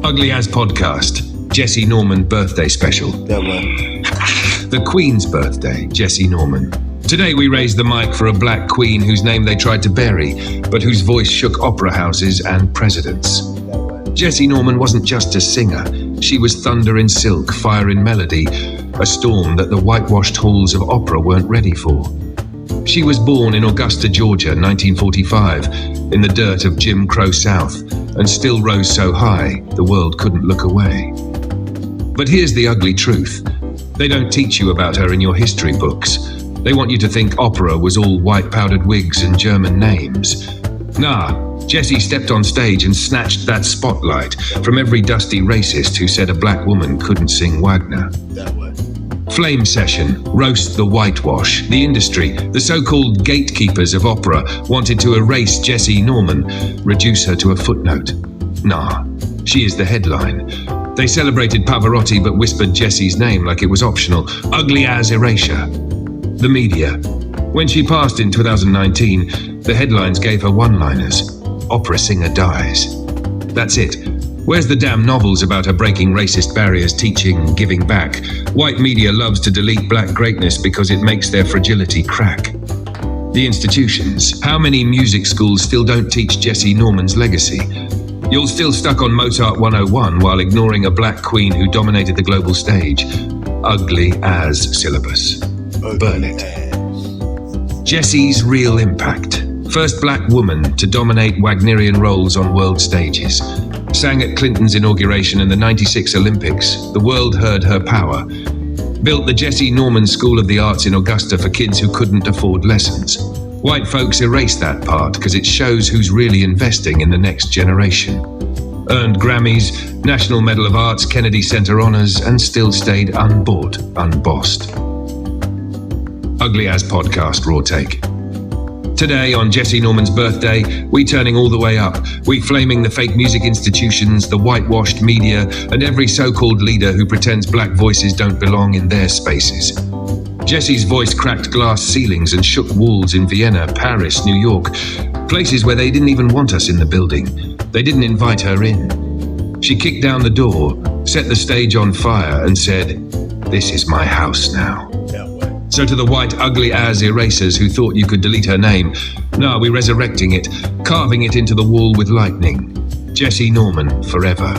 UglyAzzPodcast, Jesse Norman birthday special. The Queen's birthday, Jesse Norman. Today we raise the mic for a black queen whose name they tried to bury, but whose voice shook opera houses and presidents. Jessie Norman wasn't just a singer. She was thunder in silk, fire in melody, a storm that the whitewashed halls of opera weren't ready for. She was born in Augusta, Georgia, 1945, in the dirt of Jim Crow South, and still rose so high the world couldn't look away. But here's the ugly truth. They don't teach you about her in your history books. They want you to think opera was all white powdered wigs and German names. Nah, Jessie stepped on stage and snatched that spotlight from every dusty racist who said a black woman couldn't sing Wagner. Flame session, roast the whitewash. The industry, the so-called gatekeepers of opera, wanted to erase Jessie Norman, reduce her to a footnote. Nah, she is the headline. They celebrated Pavarotti but whispered Jessie's name like it was optional. Ugly as erasure. The media. When she passed in 2019, the headlines gave her one-liners. Opera singer dies. That's it. Where's the damn novels about her breaking racist barriers, teaching, giving back? White media loves to delete black greatness because it makes their fragility crack. The institutions. How many music schools still don't teach Jessie Norman's legacy? You're still stuck on Mozart 101 while ignoring a black queen who dominated the global stage. Ugly as syllabus. Burn it. Jessie's real impact. First black woman to dominate Wagnerian roles on world stages. Sang at Clinton's inauguration in the '96 Olympics. The world heard her power. Built the Jessie Norman School of the Arts in Augusta for kids who couldn't afford lessons. White folks erase that part because it shows who's really investing in the next generation. Earned Grammys, National Medal of Arts, Kennedy Center honors, and still stayed unbought, unbossed. Ugly As Podcast Raw Take. Today, on Jessie Norman's birthday, we turning all the way up. We flaming the fake music institutions, the whitewashed media, and every so-called leader who pretends black voices don't belong in their spaces. Jessie's voice cracked glass ceilings and shook walls in Vienna, Paris, New York, places where they didn't even want us in the building. They didn't invite her in. She kicked down the door, set the stage on fire, and said, "This is my house now." So to the white ugly as erasers who thought you could delete her name, nah, we're resurrecting it, carving it into the wall with lightning. Jessie Norman forever.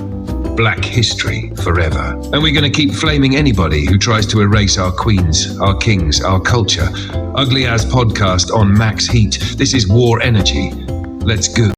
Black history forever. And we're going to keep flaming anybody who tries to erase our queens, our kings, our culture. Ugly As Podcast on Max Heat. This is war energy. Let's go.